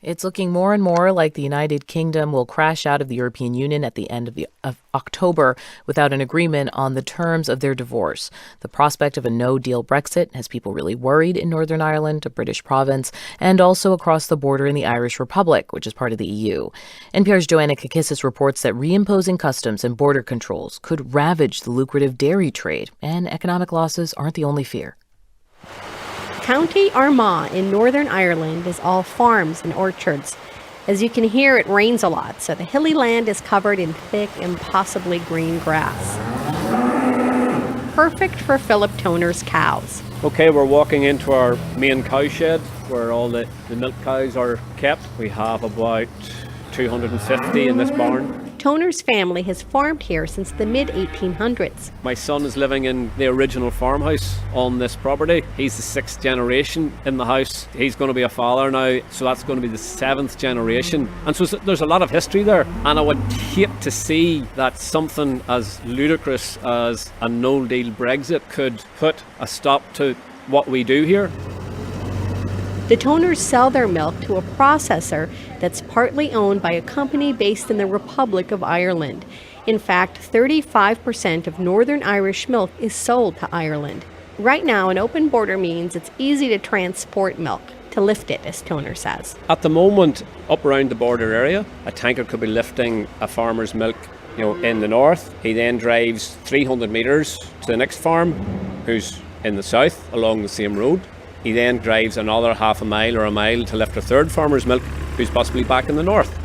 It's looking more and more like the United Kingdom will crash out of the European Union at the end of October without an agreement on the terms of their divorce. The prospect of a no-deal Brexit has people really worried in Northern Ireland, a British province, and also across the border in the Irish Republic, which is part of the EU. NPR's Joanna Kakissis reports that reimposing customs and border controls could ravage the lucrative dairy trade, and economic losses aren't the only fear. County Armagh in Northern Ireland is all farms and orchards. As you can hear, it rains a lot, so the hilly land is covered in thick, impossibly green grass. Perfect for Philip Toner's cows. Okay, we're walking into our main cow shed where all the milk cows are kept. We have about 250 in this barn. Toner's family has farmed here since the mid-1800s. My son is living in the original farmhouse on this property. He's the 6th generation in the house. He's going to be a father now, so that's going to be the 7th generation. And so there's a lot of history there. And I would hate to see that something as ludicrous as a no-deal Brexit could put a stop to what we do here. The Toners sell their milk to a processor that's partly owned by a company based in the Republic of Ireland. In fact, 35% of Northern Irish milk is sold to Ireland. Right now, an open border means it's easy to transport milk, to lift it, as Toner says. At the moment, up around the border area, a tanker could be lifting a farmer's milk, in the north. He then drives 300 metres to the next farm, who's in the south, along the same road. He then drives another half a mile or a mile to lift a third farmer's milk, who's possibly back in the north.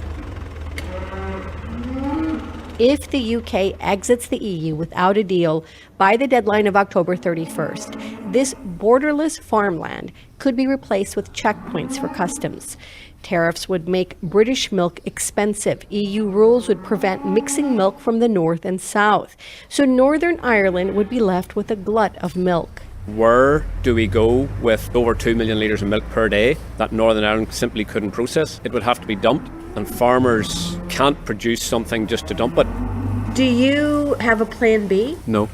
If the UK exits the EU without a deal by the deadline of October 31st, this borderless farmland could be replaced with checkpoints for customs. Tariffs would make British milk expensive. EU rules would prevent mixing milk from the north and south. So Northern Ireland would be left with a glut of milk. Where do we go with over 2 million litres of milk per day that Northern Ireland simply couldn't process? It would have to be dumped, and farmers can't produce something just to dump it. Do you have a plan B? No.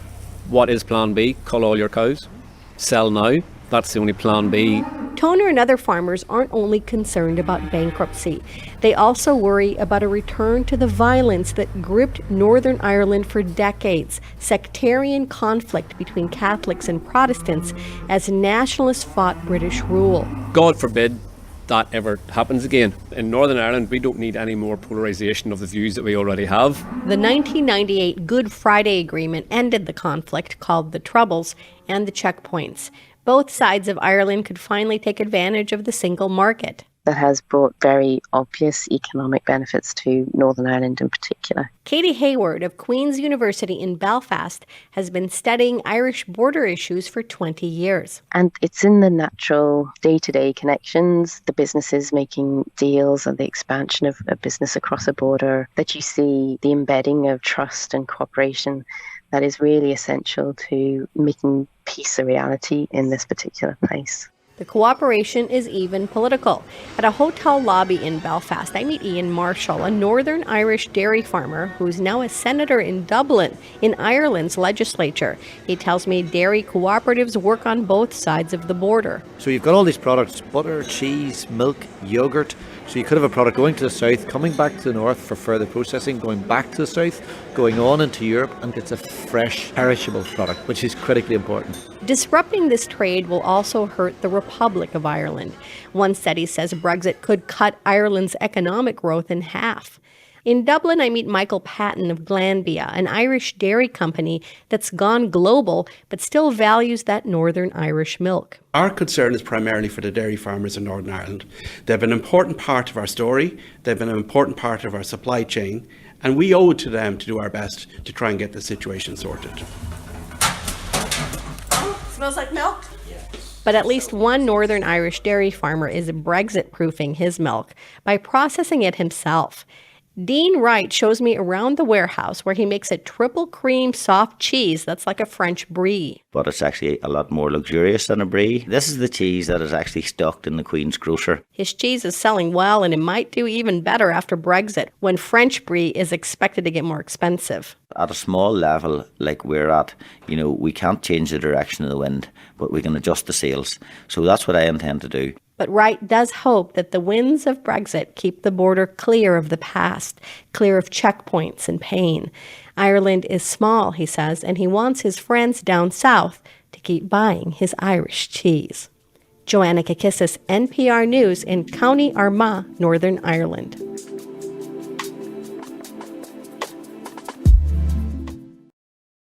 What is plan B? Cull all your cows. Sell now. That's the only plan B. Toner and other farmers aren't only concerned about bankruptcy. They also worry about a return to the violence that gripped Northern Ireland for decades, sectarian conflict between Catholics and Protestants as nationalists fought British rule. God forbid that ever happens again. In Northern Ireland, we don't need any more polarisation of the views that we already have. The 1998 Good Friday Agreement ended the conflict, called the Troubles, and the checkpoints. Both sides of Ireland could finally take advantage of the single market. That has brought very obvious economic benefits to Northern Ireland in particular. Katie Hayward of Queen's University in Belfast has been studying Irish border issues for 20 years. And it's in the natural day-to-day connections, the businesses making deals and the expansion of a business across a border, that you see the embedding of trust and cooperation that is really essential to making peace a reality in this particular place. The cooperation is even political. At a hotel lobby in Belfast, I meet Ian Marshall, a Northern Irish dairy farmer who's now a senator in Dublin, in Ireland's legislature. He tells me dairy cooperatives work on both sides of the border. So you've got all these products, butter, cheese, milk, yogurt. So you could have a product going to the south, coming back to the north for further processing, going back to the south, going on into Europe, and it's a fresh, perishable product, which is critically important. Disrupting this trade will also hurt the Republic of Ireland. One study says Brexit could cut Ireland's economic growth in half. In Dublin, I meet Michael Patton of Glanbia, an Irish dairy company that's gone global but still values that Northern Irish milk. Our concern is primarily for the dairy farmers in Northern Ireland. They've been an important part of our story, they've been an important part of our supply chain, and we owe it to them to do our best to try and get the situation sorted. Smells like milk? But at least one Northern Irish dairy farmer is Brexit-proofing his milk by processing it himself. Dean Wright shows me around the warehouse where he makes a triple cream soft cheese that's like a French brie. But it's actually a lot more luxurious than a brie. This is the cheese that is actually stocked in the Queen's grocer. His cheese is selling well, and it might do even better after Brexit, when French brie is expected to get more expensive. At a small level like we're at, we can't change the direction of the wind, but we can adjust the sails. So that's what I intend to do. But Wright does hope that the winds of Brexit keep the border clear of the past, clear of checkpoints and pain. Ireland is small, he says, and he wants his friends down south to keep buying his Irish cheese. Joanna Kakissis, NPR News in County Armagh, Northern Ireland.